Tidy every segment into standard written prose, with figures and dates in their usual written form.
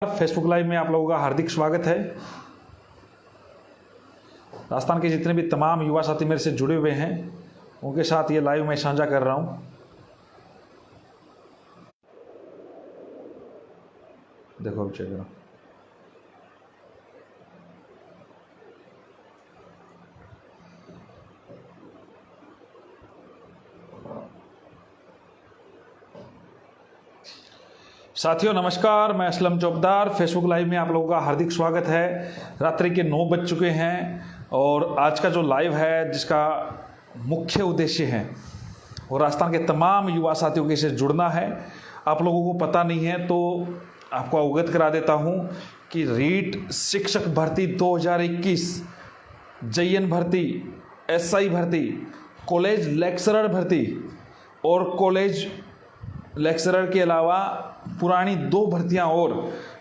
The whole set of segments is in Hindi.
फेसबुक लाइव में आप लोगों का हार्दिक स्वागत है। राजस्थान के जितने भी तमाम युवा साथी मेरे से जुड़े हुए हैं उनके साथ ये लाइव मैं साझा कर रहा हूं। देखो अब चेक करो। साथियों नमस्कार, मैं असलम चौकदार। फेसबुक लाइव में आप लोगों का हार्दिक स्वागत है। रात्रि के 9 बज चुके हैं और आज का जो लाइव है जिसका मुख्य उद्देश्य है वो राजस्थान के तमाम युवा साथियों के से जुड़ना है। आप लोगों को पता नहीं है तो आपको अवगत करा देता हूँ कि रीट शिक्षक भर्ती 2021, JN भर्ती, SI भर्ती, कॉलेज लेक्चरर भर्ती और कॉलेज लेक्चरर के अलावा पुरानी 2 भर्तियां और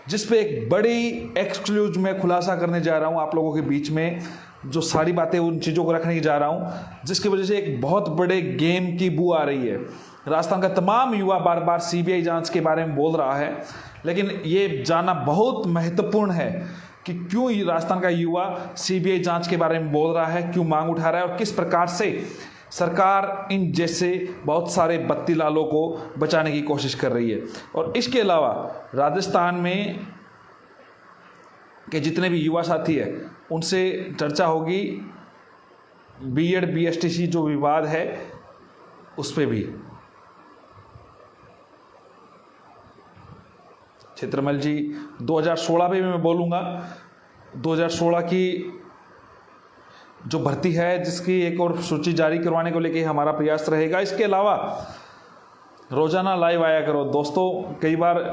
जिस पे एक बड़ी एक्सक्लूज में खुलासा करने जा रहा हूं आप लोगों के बीच में। जो सारी बातें उन चीज़ों को रखने की जा रहा हूं जिसकी वजह से एक बहुत बड़े गेम की बू आ रही है। राजस्थान का तमाम युवा बार बार CBI जांच के बारे में बोल रहा है, लेकिन ये जानना बहुत महत्वपूर्ण है कि क्यों राजस्थान का युवा CBI जांच के बारे में बोल रहा है, क्यों मांग उठा रहा है और किस प्रकार से सरकार इन जैसे बहुत सारे बत्ती लालों को बचाने की कोशिश कर रही है। और इसके अलावा राजस्थान में के जितने भी युवा साथी हैं उनसे चर्चा होगी BEd BSTC जो विवाद है उस पर भी। क्षेत्रमल जी 2016 पे भी मैं बोलूँगा। 2016 की जो भर्ती है जिसकी एक और सूची जारी करवाने को लेके हमारा प्रयास रहेगा। इसके अलावा रोजाना लाइव आया करो दोस्तों। कई बार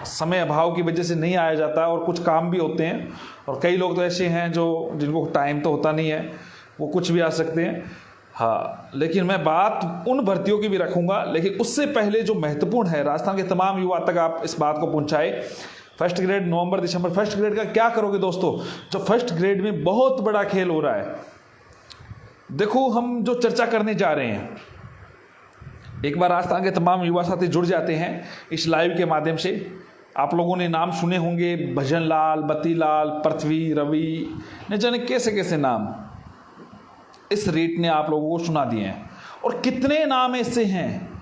समय अभाव की वजह से नहीं आया जाता और कुछ काम भी होते हैं और कई लोग तो ऐसे हैं जो जिनको टाइम तो होता नहीं है, वो कुछ भी आ सकते हैं। हाँ, लेकिन मैं बात उन भर्तियों की भी रखूँगा, लेकिन उससे पहले जो महत्वपूर्ण है राजस्थान के तमाम युवा तक आप इस बात को पहुँचाए। फर्स्ट ग्रेड नवंबर दिसंबर, फर्स्ट ग्रेड का क्या करोगे दोस्तों? जो फर्स्ट ग्रेड में बहुत बड़ा खेल हो रहा है। देखो हम जो चर्चा करने जा रहे हैं, एक बार राजस्थान के तमाम युवा साथी जुड़ जाते हैं इस लाइव के माध्यम से। आप लोगों ने नाम सुने होंगे, भजन लाल, बत्ती लाल, पृथ्वी, रवि, न जाने कैसे कैसे नाम इस रीट ने आप लोगों को सुना दिए हैं। और कितने नाम ऐसे हैं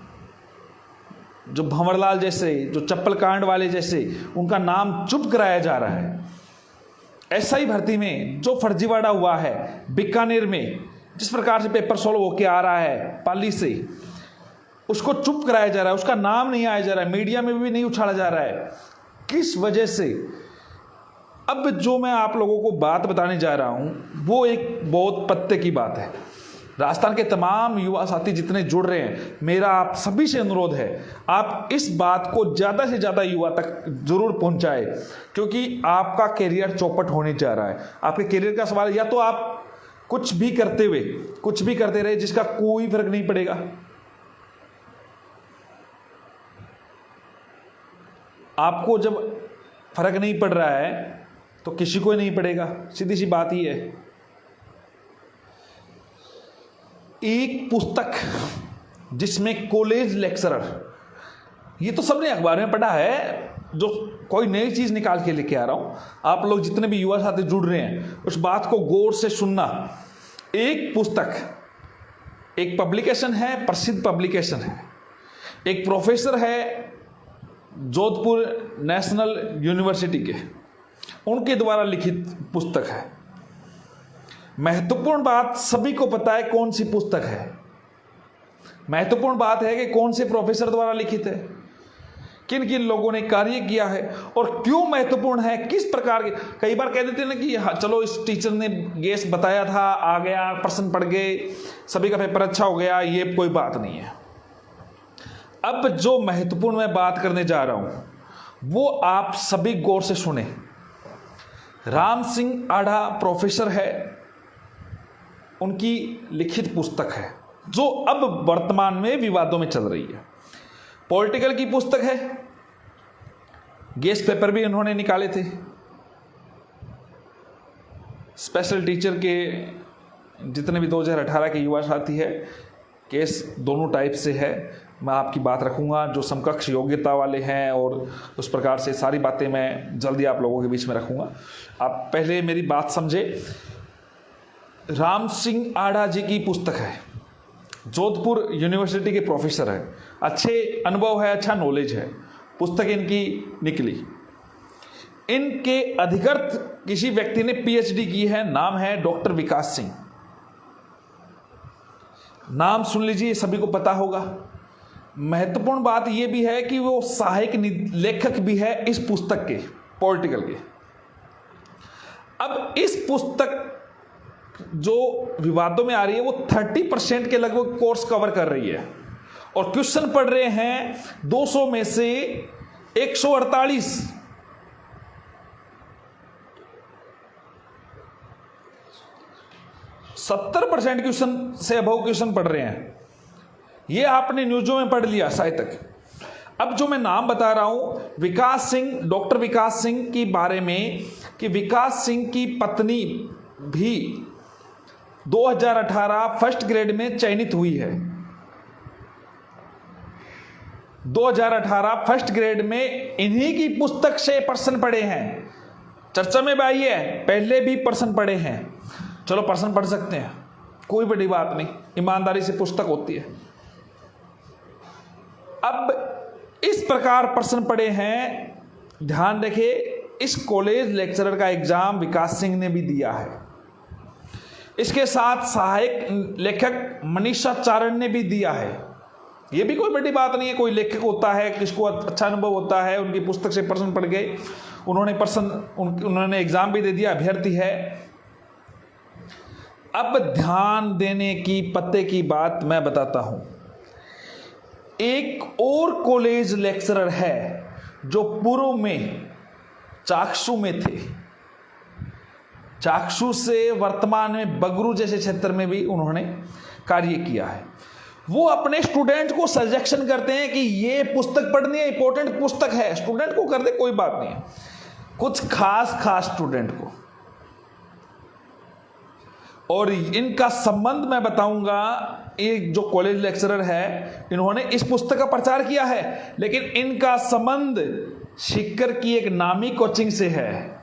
जो भंवरलाल जैसे, जो चप्पल कांड वाले जैसे, उनका नाम चुप कराया जा रहा है। SI भर्ती में जो फर्जीवाड़ा हुआ है बीकानेर में, जिस प्रकार से पेपर सॉल्व होके आ रहा है पाली से, उसको चुप कराया जा रहा है, उसका नाम नहीं आया जा रहा है, मीडिया में भी नहीं उछाला जा रहा है। किस वजह से? अब जो मैं आप लोगों को बात बताने जा रहा हूं वो एक बहुत पत्ते की बात है। राजस्थान के तमाम युवा साथी जितने जुड़ रहे हैं, मेरा आप सभी से अनुरोध है आप इस बात को ज़्यादा से ज़्यादा युवा तक जरूर पहुंचाए, क्योंकि आपका करियर चौपट होने जा रहा है। आपके करियर का सवाल, या तो आप कुछ भी करते हुए कुछ भी करते रहे जिसका कोई फर्क नहीं पड़ेगा। आपको जब फर्क नहीं पड़ रहा है तो किसी को नहीं पड़ेगा, सीधी सी बात ही है। एक पुस्तक जिसमें कॉलेज लेक्चरर, ये तो सबने अखबार में पढ़ा है, जो कोई नई चीज निकाल के लेके आ रहा हूं। आप लोग जितने भी युवा साथी जुड़ रहे हैं उस बात को गौर से सुनना। एक पुस्तक, एक पब्लिकेशन है, प्रसिद्ध पब्लिकेशन है, एक प्रोफेसर है जोधपुर नेशनल यूनिवर्सिटी के, उनके द्वारा लिखित पुस्तक है। महत्वपूर्ण बात सभी को पता है कौन सी पुस्तक है। महत्वपूर्ण बात है कि कौन से प्रोफेसर द्वारा लिखित है, किन किन लोगों ने कार्य किया है और क्यों महत्वपूर्ण है, किस प्रकार के। कई बार कह देते हैं ना कि हाँ चलो इस टीचर ने गेस बताया था, आ गया, प्रश्न पढ़ गए, सभी का पेपर अच्छा हो गया, ये कोई बात नहीं है। अब जो महत्वपूर्ण मैं बात करने जा रहा हूं वो आप सभी गौर से सुने। राम सिंह आढ़ा प्रोफेसर है, उनकी लिखित पुस्तक है जो अब वर्तमान में विवादों में चल रही है। पॉलिटिकल की पुस्तक है, गेस्ट पेपर भी उन्होंने निकाले थे। स्पेशल टीचर के जितने भी 2018 के युवा साथी है, केस दोनों टाइप से है। मैं आपकी बात रखूँगा, जो समकक्ष योग्यता वाले हैं, और उस प्रकार से सारी बातें मैं जल्दी आप लोगों के बीच में रखूँगा। आप पहले मेरी बात समझे। राम सिंह आढ़ा जी की पुस्तक है, जोधपुर यूनिवर्सिटी के प्रोफेसर है, अच्छे अनुभव है, अच्छा नॉलेज है, पुस्तक इनकी निकली। इनके अधिकृत किसी व्यक्ति ने पीएचडी की है, नाम है डॉक्टर विकास सिंह। नाम सुन लीजिए, सभी को पता होगा। महत्वपूर्ण बात यह भी है कि वो सहायक लेखक भी है इस पुस्तक के, पॉलिटिकल के। अब इस पुस्तक जो विवादों में आ रही है वो 30% के लगभग कोर्स कवर कर रही है, और क्वेश्चन पढ़ रहे हैं 200 में से 148। 70% क्वेश्चन से अबव क्वेश्चन पढ़ रहे हैं। ये आपने न्यूज़ों में पढ़ लिया शायद तक। अब जो मैं नाम बता रहा हूं विकास सिंह, डॉक्टर विकास सिंह के बारे में, कि विकास सिंह की पत्नी भी 2018 फर्स्ट ग्रेड में चयनित हुई है। 2018 फर्स्ट ग्रेड में इन्हीं की पुस्तक से प्रश्न पढ़े हैं। चर्चा में भी आई है, पहले भी प्रश्न पढ़े हैं। चलो प्रश्न पढ़ सकते हैं, कोई बड़ी बात नहीं, ईमानदारी से पुस्तक होती है। अब इस प्रकार प्रश्न पढ़े हैं, ध्यान रखिए। इस कॉलेज लेक्चरर का एग्जाम विकास सिंह ने भी दिया है। इसके साथ सहायक लेखक मनीषा चारण ने भी दिया है। यह भी कोई बड़ी बात नहीं है, कोई लेखक होता है, किसको अच्छा अनुभव होता है, उनकी पुस्तक से प्रश्न पढ़ गए, उन्होंने एग्जाम भी दे दिया, अभ्यर्थी है। अब ध्यान देने की पते की बात मैं बताता हूं। एक और कॉलेज लेक्चरर है जो पूर्व में चाकसू में थे, चाकसू से वर्तमान में बगरू जैसे क्षेत्र में भी उन्होंने कार्य किया है। वो अपने स्टूडेंट को सजेशन करते हैं कि ये पुस्तक पढ़नी है, इंपॉर्टेंट पुस्तक है, स्टूडेंट को कर दे, कोई बात नहीं है, कुछ खास स्टूडेंट को। और इनका संबंध मैं बताऊंगा, एक जो कॉलेज लेक्चरर है इन्होंने इस पुस्तक का प्रचार किया है, लेकिन इनका संबंध सीकर की एक नामी कोचिंग से है।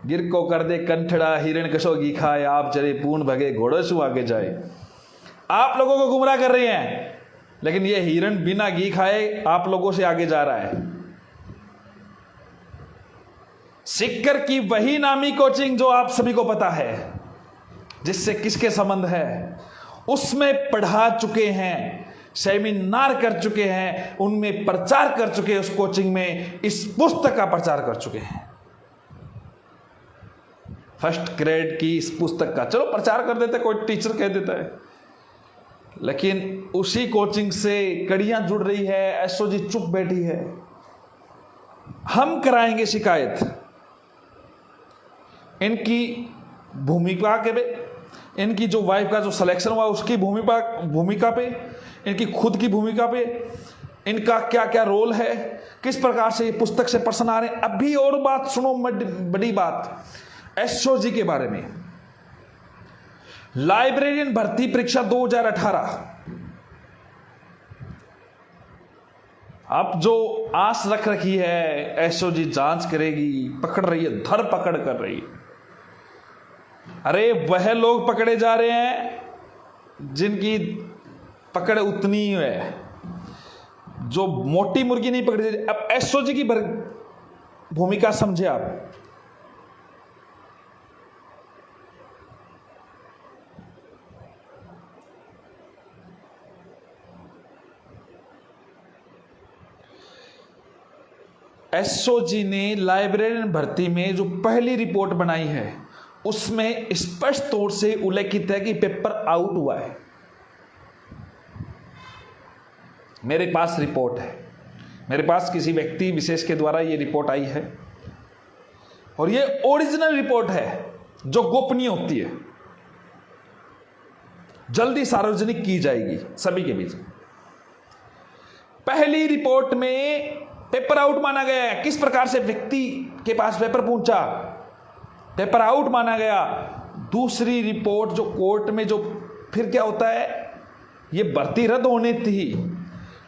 गिर को कर दे कंठड़ा हिरण कशो घी खाए, आप चले पूर्ण भगे घोड़े सु आगे जाए। आप लोगों को गुमराह कर रहे हैं, लेकिन ये हिरण बिना घी खाए आप लोगों से आगे जा रहा है। सीकर की वही नामी कोचिंग जो आप सभी को पता है, जिससे किसके संबंध है, उसमें पढ़ा चुके हैं, सेमिनार कर चुके हैं, उनमें प्रचार कर चुके हैं, उस कोचिंग में इस पुस्तक का प्रचार कर चुके हैं। फर्स्ट ग्रेड की इस पुस्तक का चलो प्रचार कर देते, कोई टीचर कह देता है, लेकिन उसी कोचिंग से कड़ियां जुड़ रही है। एसओजी चुप बैठी है। हम कराएंगे शिकायत इनकी भूमिका के पे, इनकी जो वाइफ का जो सिलेक्शन हुआ उसकी भूमिका पे, इनकी खुद की भूमिका पे, इनका क्या क्या रोल है, किस प्रकार से ये पुस्तक से प्रश्न आ रहे हैं। अभी और बात सुनो, बड़ी बात एसओजी के बारे में। लाइब्रेरियन भर्ती परीक्षा 2018, अब जो आस रख रखी है एसओजी जांच करेगी, पकड़ रही है, धरपकड़ कर रही है। अरे वह लोग पकड़े जा रहे हैं जिनकी पकड़ उतनी ही है, जो मोटी मुर्गी नहीं पकड़ी जा रही। अब एसओजी की भूमिका समझे आप। एसओजी ने लाइब्रेरियन भर्ती में जो पहली रिपोर्ट बनाई है उसमें स्पष्ट तौर से उल्लेखित है कि पेपर आउट हुआ है। मेरे पास रिपोर्ट है, मेरे पास किसी व्यक्ति विशेष के द्वारा यह रिपोर्ट आई है, और यह ओरिजिनल रिपोर्ट है जो गोपनीय होती है, जल्दी सार्वजनिक की जाएगी सभी के बीच। पहली रिपोर्ट में पेपर आउट माना गया है। किस प्रकार से व्यक्ति के पास पेपर पहुंचा, पेपर आउट माना गया। दूसरी रिपोर्ट जो कोर्ट में जो फिर क्या होता है, ये भर्ती रद्द होनी थी,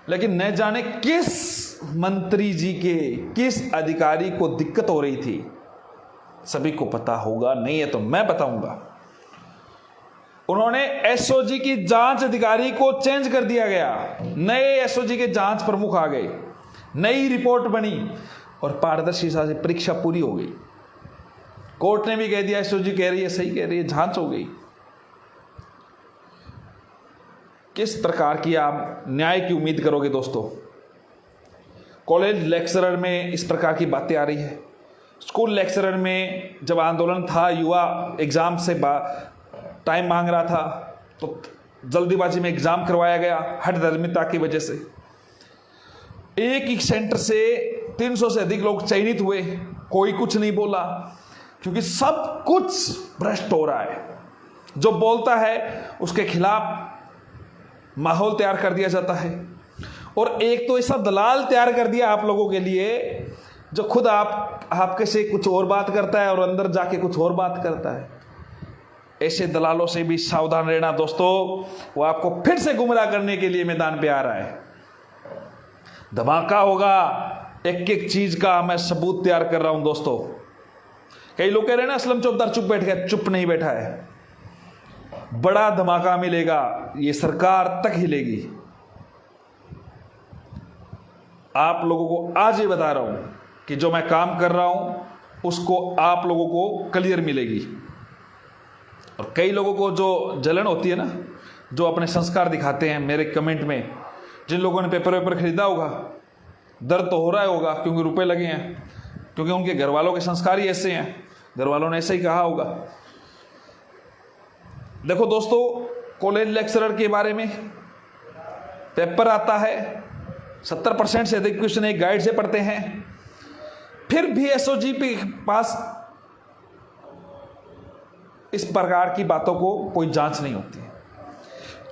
लेकिन न जाने किस मंत्री जी के, किस अधिकारी को दिक्कत हो रही थी। सभी को पता होगा, नहीं है तो मैं बताऊंगा। उन्होंने एसओजी की जांच अधिकारी को चेंज कर दिया गया, नए एसओजी के जांच प्रमुख आ गए, नई रिपोर्ट बनी और पारदर्शिता से परीक्षा पूरी हो गई। कोर्ट ने भी कह दिया एसओजी कह रही है, सही कह रही है, जांच हो गई। किस प्रकार की आप न्याय की उम्मीद करोगे दोस्तों? कॉलेज लेक्चरर में इस प्रकार की बातें आ रही है। स्कूल लेक्चरर में जब आंदोलन था, युवा एग्जाम से टाइम मांग रहा था, तो जल्दीबाजी में एग्जाम करवाया गया हठधर्मिता की वजह से। एक ही सेंटर से 300 से अधिक लोग चयनित हुए, कोई कुछ नहीं बोला, क्योंकि सब कुछ भ्रष्ट हो रहा है। जो बोलता है उसके खिलाफ माहौल तैयार कर दिया जाता है। और एक तो ऐसा दलाल तैयार कर दिया आप लोगों के लिए, जो खुद आपके से कुछ और बात करता है और अंदर जाके कुछ और बात करता है। ऐसे दलालों से भी सावधान रहना दोस्तों, वो आपको फिर से गुमराह करने के लिए मैदान पे आ रहा है। धमाका होगा, एक एक चीज का मैं सबूत तैयार कर रहा हूं दोस्तों। कई लोग कह रहे हैं ना असलम चौधरी चुप बैठ गया, चुप नहीं बैठा है। बड़ा धमाका मिलेगा, ये सरकार तक हिलेगी। आप लोगों को आज ही बता रहा हूं कि जो मैं काम कर रहा हूं उसको आप लोगों को क्लियर मिलेगी। और कई लोगों को जो जलन होती है ना, जो अपने संस्कार दिखाते हैं मेरे कमेंट में, जिन लोगों ने पेपर खरीदा होगा, दर्द तो हो रहा होगा क्योंकि रुपए लगे हैं, क्योंकि उनके घर वालों के संस्कार ही ऐसे हैं, घर वालों ने ऐसे ही कहा होगा। देखो दोस्तों, कॉलेज लेक्चरर के बारे में पेपर आता है, 70% से अधिक क्वेश्चन एक गाइड से पढ़ते हैं, फिर भी एसओजी के पास इस प्रकार की बातों को कोई जांच नहीं होती है।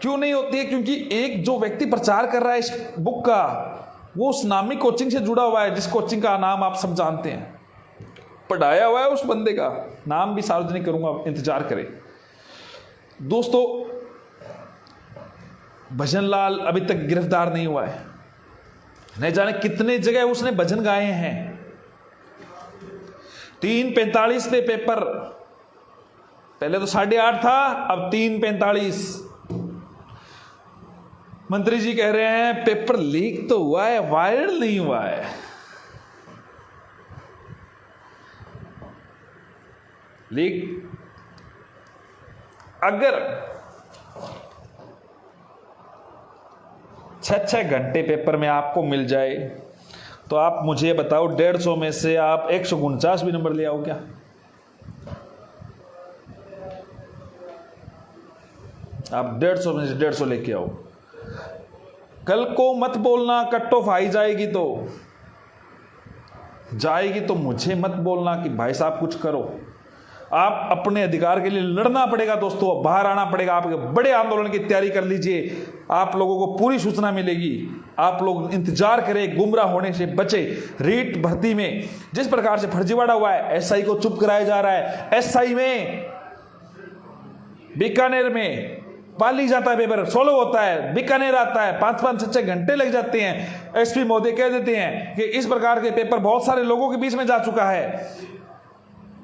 क्यों नहीं होती है? क्योंकि एक जो व्यक्ति प्रचार कर रहा है इस बुक का, वो उस नामी कोचिंग से जुड़ा हुआ है, जिस कोचिंग का नाम आप सब जानते हैं, पढ़ाया हुआ है उस बंदे का नाम भी सार्वजनिक करूंगा, इंतजार करें दोस्तों। भजनलाल अभी तक गिरफ्तार नहीं हुआ है, नहीं जाने कितने जगह उसने भजन गाए हैं। 3:45 पे पेपर, पहले तो 8:30 था, अब 3:45। मंत्री जी कह रहे हैं पेपर लीक तो हुआ है, वायरल नहीं हुआ है। लीक अगर 6 घंटे पेपर में आपको मिल जाए तो आप मुझे बताओ 150 में से आप 149 भी नंबर ले आओ क्या? आप 150 में से 150 लेके आओ। कल को मत बोलना कट ऑफ आई जाएगी तो मुझे मत बोलना कि भाई साहब कुछ करो। आप अपने अधिकार के लिए लड़ना पड़ेगा दोस्तों, बाहर आना पड़ेगा, आपके बड़े आंदोलन की तैयारी कर लीजिए, आप लोगों को पूरी सूचना मिलेगी। आप लोग इंतजार करें, गुमराह होने से बचे। रीट भर्ती में जिस प्रकार से फर्जीवाड़ा हुआ है, एसआई को चुप कराया जा रहा है। एसआई में बीकानेर में पाली जाता है, पेपर सोलो होता है, बीकानेर आता है, 5-5, 6 घंटे लग जाते हैं। एसपी महोदय कह देते हैं कि इस प्रकार के पेपर बहुत सारे लोगों के बीच में जा चुका है,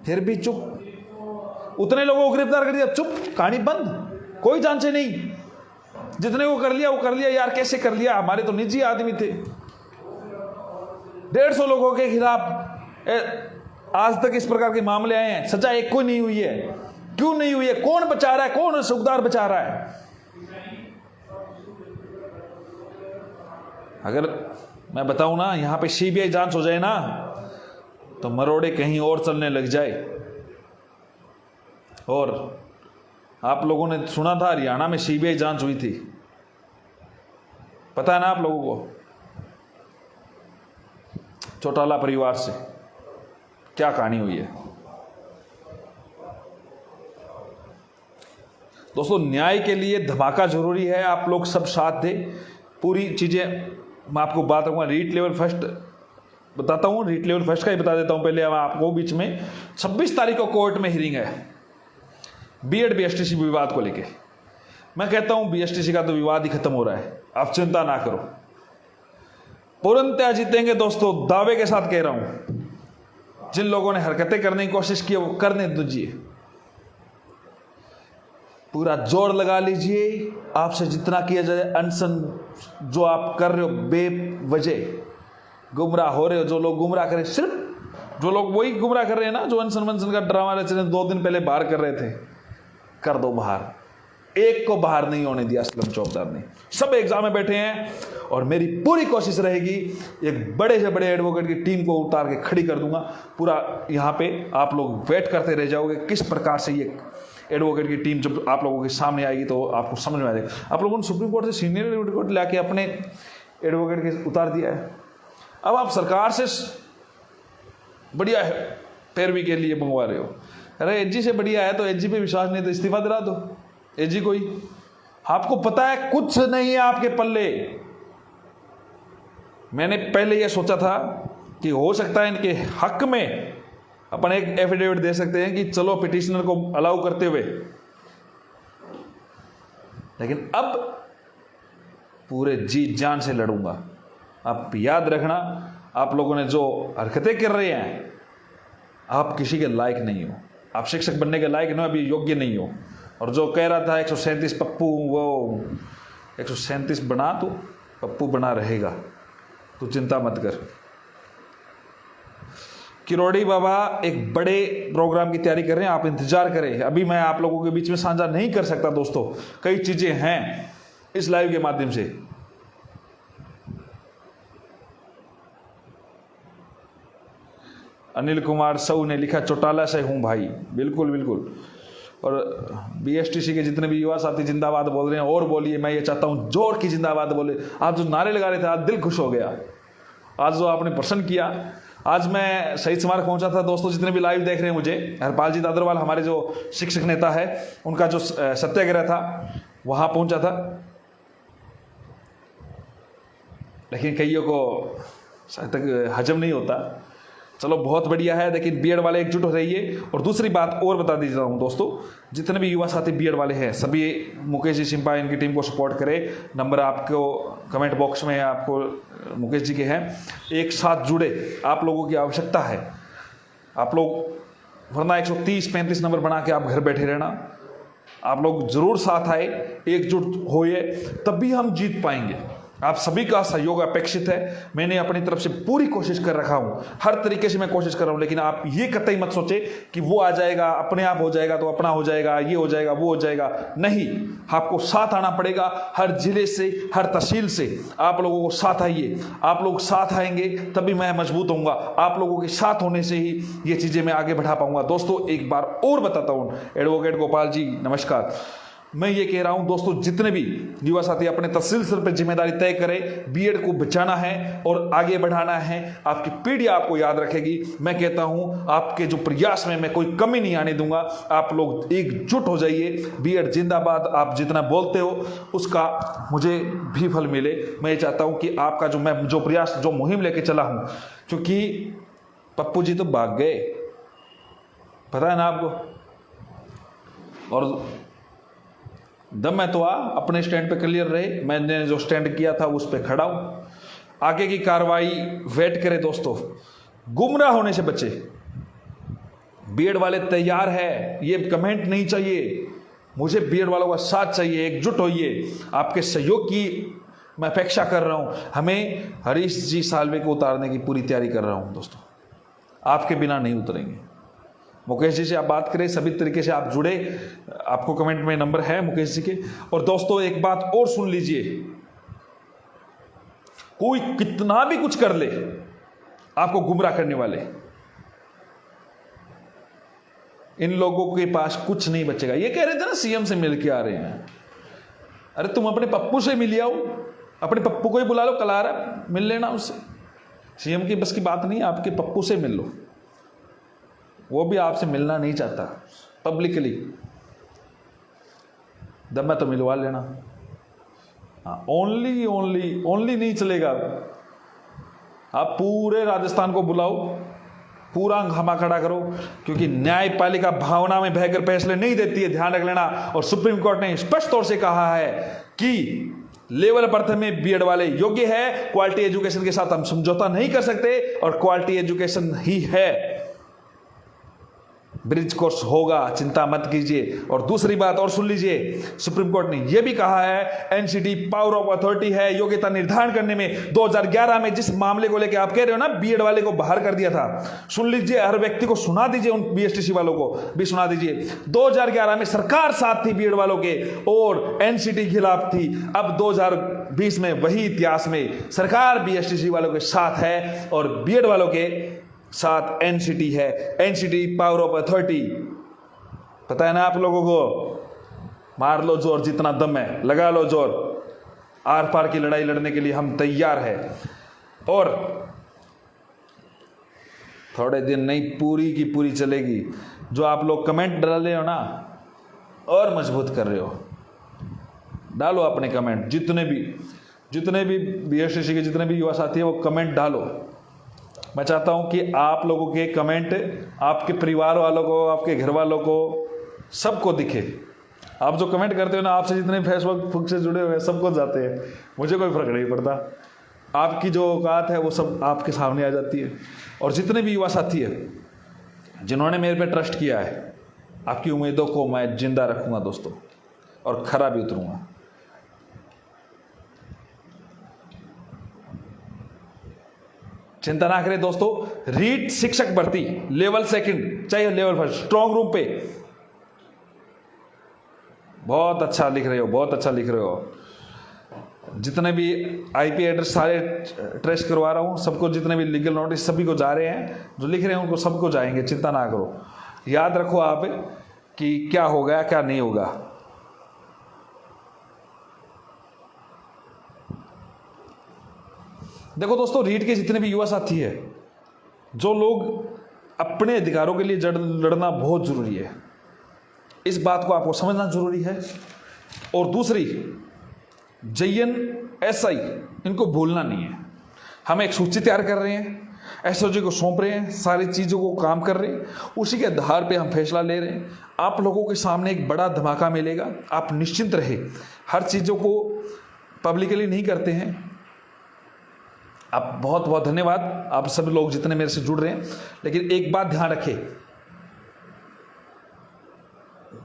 फिर भी चुप। उतने लोगों को गिरफ्तार कर दिया, चुप, कहानी बंद, कोई जांच नहीं। जितने को कर लिया वो कर लिया। यार कैसे कर लिया? हमारे तो निजी आदमी थे। 150 लोगों के खिलाफ आज तक इस प्रकार के मामले आए हैं, सजा एक कोई नहीं हुई है। क्यों नहीं हुई है? कौन बचा रहा है? कौन सुखदार बचा रहा है? अगर मैं बताऊं ना, यहां पे सीबीआई जांच हो जाए ना, तो मरोड़े कहीं और चलने लग जाए। और आप लोगों ने सुना था हरियाणा में सीबीआई जांच हुई थी, पता है ना आप लोगों को? चौटाला परिवार से क्या कहानी हुई है दोस्तों। न्याय के लिए धमाका जरूरी है, आप लोग सब साथ दें। पूरी चीजें मैं आपको बात करूंगा। रीट लेवल फर्स्ट बताता हूं, रीट लेवल फर्स्ट का ही बता देता हूं पहले आपको। बीच में 26 तारीख को कोर्ट में हियरिंग है बीएड बीएसटीसी विवाद को लेके। मैं कहता हूं बीएसटीसी का तो विवाद ही खत्म हो रहा है, आप चिंता ना करो, पूर्णतः जीतेंगे दोस्तों, दावे के साथ कह रहा हूं। जिन लोगों ने हरकतें करने की कोशिश की वो करने दीजिए, पूरा जोर लगा लीजिए, आपसे जितना किया जाए। अनशन जो आप कर रहे हो बेवजह गुमराह हो रहे हो, जो लोग गुमराह करें, सिर्फ जो लोग वही गुमराह कर रहे हैं ना जो अनशन वनशन का ड्रामा रचने 2 दिन पहले बाहर कर रहे थे, कर दो बाहर। एक को बाहर नहीं होने दिया असलम चौकीदार ने, सब एग्जाम में बैठे हैं। और मेरी पूरी कोशिश रहेगी एक बड़े से बड़े एडवोकेट की टीम को उतार के खड़ी कर दूंगा। पूरा यहाँ पे आप लोग वेट करते रह जाओगे किस प्रकार से ये एडवोकेट की टीम जब आप लोगों के सामने आएगी तो आपको समझ में आ जाएगा। आप लोगों ने सुप्रीम कोर्ट से सीनियर एडवोकेट लाके अपने एडवोकेट के उतार दिया है, अब आप सरकार से बढ़िया है पैरवी के लिए मंगवा रहे हो। अरे एजी से बढ़िया है तो एजी पे विश्वास नहीं तो इस्तीफा दिला दो एजी को ही। आपको पता है कुछ नहीं है आपके पल्ले। मैंने पहले यह सोचा था कि हो सकता है इनके हक में अपन एक एफिडेविट दे सकते हैं कि चलो पिटिशनर को अलाउ करते हुए, लेकिन अब पूरे जी जान से लड़ूंगा। आप याद रखना, आप लोगों ने जो हरकतें कर रहे हैं, आप किसी के लायक नहीं हो, आप शिक्षक बनने के लायक नहीं हो, अभी योग्य नहीं हो। और जो कह रहा था 137 पप्पू, वो 137 बना तो पप्पू बना रहेगा, तू चिंता मत कर। किरोड़ी बाबा एक बड़े प्रोग्राम की तैयारी कर रहे हैं, आप इंतजार करें। अभी मैं आप लोगों के बीच में साझा नहीं कर सकता दोस्तों, कई चीजें हैं इस लाइव के माध्यम से। अनिल कुमार साहू ने लिखा चौटाला से हूं भाई, बिल्कुल बिल्कुल। और बीएसटीसी के जितने भी युवा साथी जिंदाबाद बोल रहे हैं और बोलिए, मैं ये चाहता हूं जोर की जिंदाबाद बोले। आप जो नारे लगा रहे थे आज दिल खुश हो गया, आज जो आपने प्रसन्न किया। आज मैं शहीद स्मारक पहुंचा था दोस्तों, जितने भी लाइव देख रहे हैं मुझे, हरपाल जी दादरवाल हमारे जो शिक्षक नेता है, उनका जो सत्याग्रह था वहां पहुंचा था, लेकिन कईयों को शायद तक हजम नहीं होता। चलो बहुत बढ़िया है, लेकिन बीएड वाले एकजुट हो रहिए। और दूसरी बात और बता दीजिए हूँ दोस्तों, जितने भी युवा साथी बीएड वाले हैं सभी मुकेश जी सिंपा इनकी टीम को सपोर्ट करें। नंबर आपको कमेंट बॉक्स में आपको मुकेश जी के हैं, एक साथ जुड़े, आप लोगों की आवश्यकता है। आप लोग वरना 130-35 नंबर बना के आप घर बैठे रहना, आप लोग जरूर साथ आए, एकजुट होइए, तभी हम जीत पाएंगे। आप सभी का सहयोग अपेक्षित है। मैंने अपनी तरफ से पूरी कोशिश कर रखा हूं, हर तरीके से मैं कोशिश कर रहा हूं, लेकिन आप ये कतई मत सोचे कि वो आ जाएगा अपने आप हो जाएगा तो अपना हो जाएगा, ये हो जाएगा वो हो जाएगा, नहीं। आपको साथ आना पड़ेगा, हर जिले से हर तहसील से आप लोगों को साथ आइए। आप लोग साथ आएंगे तभी मैं मजबूत होऊंगा, आप लोगों के साथ होने से ही ये चीजें मैं आगे बढ़ा पाऊंगा। दोस्तों एक बार और बताता हूं, एडवोकेट गोपाल जी नमस्कार। मैं ये कह रहा हूं दोस्तों, जितने भी युवा साथी अपने तहसील स्तर पर जिम्मेदारी तय करें, बीएड को बचाना है और आगे बढ़ाना है। आपकी पीढ़ी आपको याद रखेगी। मैं कहता हूं आपके जो प्रयास में मैं कोई कमी नहीं आने दूंगा। आप लोग एकजुट हो जाइए, बीएड जिंदाबाद। आप जितना बोलते हो उसका मुझे भी फल मिले। मैं ये चाहता हूं कि आपका जो प्रयास, जो मुहिम लेके चला हूं, क्योंकि पप्पू जी तो भाग गए, पता है ना आपको, और दम है तो अपने स्टैंड पे क्लियर रहे। मैंने जो स्टैंड किया था उस पे खड़ा हूं। आगे की कार्रवाई वेट करें दोस्तों, गुमराह होने से बचे। बीएड वाले तैयार है, ये कमेंट नहीं चाहिए मुझे, बीएड वालों का साथ चाहिए, एकजुट होइए। आपके सहयोग की मैं अपेक्षा कर रहा हूं। हमें हरीश जी साल्वे को उतारने की पूरी तैयारी कर रहा हूं दोस्तों, आपके बिना नहीं उतरेंगे। मुकेश जी से आप बात करें, सभी तरीके से आप जुड़े, आपको कमेंट में नंबर है मुकेश जी के। और दोस्तों एक बात और सुन लीजिए, कोई कितना भी कुछ कर ले, आपको गुमराह करने वाले, इन लोगों के पास कुछ नहीं बचेगा। ये कह रहे थे ना सीएम से मिल के आ रहे हैं, अरे तुम अपने पप्पू से मिल आओ, अपने पप्पू को ही बुला लो, कल आ रहा मिल लेना उससे। सीएम की बस की बात नहीं, आपके पप्पू से मिल लो, वो भी आपसे मिलना नहीं चाहता पब्लिकली। दम है तो मिलवा लेना। हाँ, ओनली नहीं चलेगा। आप पूरे राजस्थान को बुलाओ, पूरा हंगामा खड़ा करो, क्योंकि न्यायपालिका भावना में बहकर फैसले नहीं देती है, ध्यान रख लेना। और सुप्रीम कोर्ट ने स्पष्ट तौर से कहा है कि लेवल प्रथम में बीएड वाले योग्य है, क्वालिटी एजुकेशन के साथ हम समझौता नहीं कर सकते, और क्वालिटी एजुकेशन ही है, ब्रिज कोर्स होगा, चिंता मत कीजिए। और दूसरी बात और सुन लीजिए, सुप्रीम कोर्ट ने यह भी कहा है एनसीटी पावर ऑफ अथॉरिटी है योग्यता निर्धारण करने में। 2011 में जिस मामले को लेकर आप कह रहे हो ना बीएड वाले को बाहर कर दिया था, सुन लीजिए, हर व्यक्ति को सुना दीजिए, उन बीएसटीसी वालों को भी सुना दीजिए। 2011 में सरकार साथ थी बीएड वालों के और एनसीटी खिलाफ थी। अब 2020 में वही इतिहास में सरकार बीएसटीसी वालों के साथ है और बीएड वालों के साथ एनसीटी है, एनसीटी पावर ऑफ अथॉरिटी। पता है ना आप लोगों को, मार लो जोर, जितना दम है लगा लो जोर, आर पार की लड़ाई लड़ने के लिए हम तैयार हैं। और थोड़े दिन नहीं, पूरी की पूरी चलेगी। जो आप लोग कमेंट डाल रहे हो ना, और मजबूत कर रहे हो, डालो अपने कमेंट, जितने भी बीएसटीसी के जितने भी युवा साथी है वो कमेंट डालो। मैं चाहता हूं कि आप लोगों के कमेंट आपके परिवार वालों को, आपके घर वालों को, सबको दिखे। आप जो कमेंट करते हो ना, आपसे जितने फेसबुक से जुड़े हुए हैं सबको जाते हैं, मुझे कोई फर्क नहीं पड़ता। आपकी जो औकात है वो सब आपके सामने आ जाती है। और जितने भी युवा साथी है जिन्होंने मेरे पे ट्रस्ट किया है, आपकी उम्मीदों को मैं जिंदा रखूंगा दोस्तों, और खरा भी उतरूंगा। चिंता ना करें दोस्तों, रीट शिक्षक भर्ती लेवल 2 चाहे लेवल 1 स्ट्रॉन्ग रूम पे बहुत अच्छा लिख रहे हो, बहुत अच्छा लिख रहे हो। जितने भी आईपी एड्रेस सारे ट्रेस करवा रहा हूं, सबको, जितने भी लीगल नोटिस सभी को जा रहे हैं, जो लिख रहे हैं उनको सबको जाएंगे, चिंता ना करो। याद रखो आप कि क्या होगा क्या नहीं होगा। देखो दोस्तों, रीट के जितने भी युवा साथी है, जो लोग अपने अधिकारों के लिए लड़ना बहुत जरूरी है, इस बात को आपको समझना जरूरी है। और दूसरी, जेईएन एसआई इनको भूलना नहीं है। हम एक सूची तैयार कर रहे हैं, एसओजी को सौंप रहे हैं, सारी चीज़ों को काम कर रहे हैं, उसी के आधार पे हम फैसला ले रहे हैं। आप लोगों के सामने एक बड़ा धमाका मिलेगा, आप निश्चिंत रहे। हर चीज़ों को पब्लिकली नहीं करते हैं। आप बहुत बहुत धन्यवाद, आप सभी लोग जितने मेरे से जुड़ रहे हैं। लेकिन एक बात ध्यान रखें,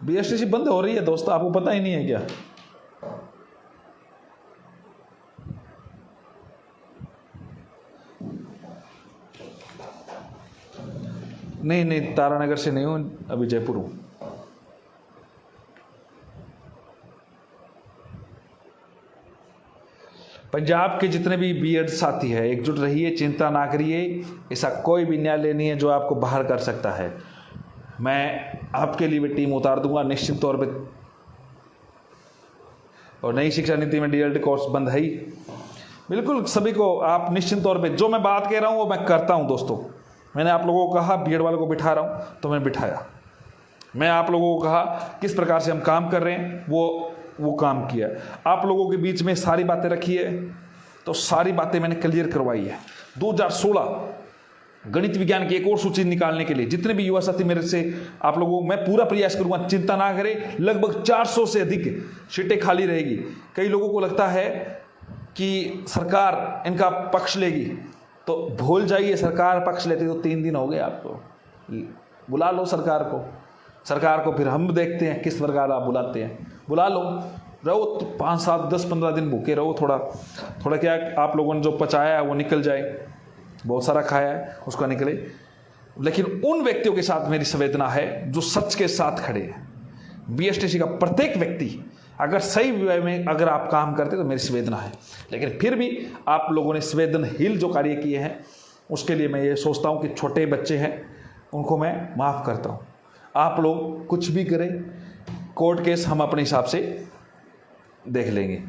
बीएसटीसी बंद हो रही है दोस्तों, आपको पता ही नहीं है क्या? नहीं, तारानगर से नहीं हूं, अभी जयपुर हूं। पंजाब के जितने भी बीएड साथी है, एकजुट रहिए, चिंता ना करिए। ऐसा कोई भी न्यायालय नहीं है जो आपको बाहर कर सकता है। मैं आपके लिए भी टीम उतार दूंगा निश्चित तौर पे। और नई शिक्षा नीति में डीएलएड कोर्स बंद है ही, बिल्कुल सभी को आप निश्चित तौर पे, जो मैं बात कह रहा हूँ वो मैं करता हूँ दोस्तों। मैंने आप लोगों को कहा बीएड वालों को बिठा रहा हूँ, तो मैंने बिठाया। मैं आप लोगों को कहा किस प्रकार से हम काम कर रहे हैं, वो काम किया। आप लोगों के बीच में सारी बातें रखी है, तो सारी बातें मैंने क्लियर करवाई है। 2016 गणित विज्ञान की एक और सूची निकालने के लिए जितने भी युवा साथी मेरे से, आप लोगों मैं पूरा प्रयास करूंगा, चिंता ना करें। लगभग 400 से अधिक सीटें खाली रहेगी। कई लोगों को लगता है कि सरकार इनका पक्ष लेगी, तो भूल जाइए, सरकार पक्ष लेती तो 3 दिन हो गए। आपको बुला लो सरकार को फिर हम देखते हैं किस प्रकार आप बुलाते हैं। बुला लो, रहो तो 5, 7, 10, 15 दिन भूखे रहो। थोड़ा क्या आप लोगों ने जो पचाया है वो निकल जाए, बहुत सारा खाया है उसका निकले। लेकिन उन व्यक्तियों के साथ मेरी संवेदना है जो सच के साथ खड़े हैं। बीएसटीसी का प्रत्येक व्यक्ति अगर सही वे में अगर आप काम करते तो मेरी संवेदना है। लेकिन फिर भी आप लोगों ने संवेदनहीन जो कार्य किए हैं, उसके लिए मैं ये सोचता हूँ कि छोटे बच्चे हैं उनको मैं माफ़ करता हूँ। आप लोग कुछ भी करें, कोर्ट केस हम अपने हिसाब से देख लेंगे।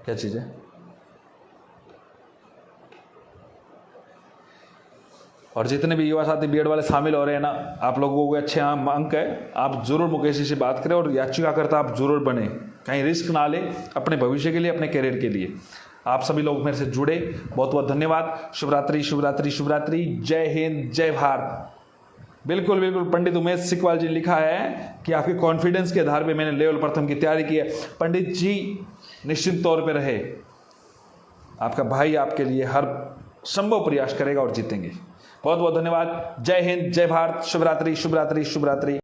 क्या चीज़ है? और जितने भी युवा साथी बीएड वाले शामिल हो रहे हैं ना, आप लोगों को अच्छे अंक है, आप जरूर मुकेश जी से बात करें और याचिकाकर्ता आप जरूर बने। कहीं रिस्क ना ले अपने भविष्य के लिए, अपने करियर के लिए। आप सभी लोग मेरे से जुड़े, बहुत बहुत धन्यवाद। शिवरात्रि शिवरात्रि शिवरात्रि। जय हिंद, जय भारत। बिल्कुल बिल्कुल, पंडित उमेश सिकवाल जी लिखा है कि आपके कॉन्फिडेंस के आधार पे मैंने लेवल प्रथम की तैयारी की है। पंडित जी निश्चित तौर पे रहे, आपका भाई आपके लिए हर संभव प्रयास करेगा और जीतेंगे। बहुत बहुत धन्यवाद। जय हिंद, जय भारत। शिवरात्रि शिवरात्रि शिवरात्रि।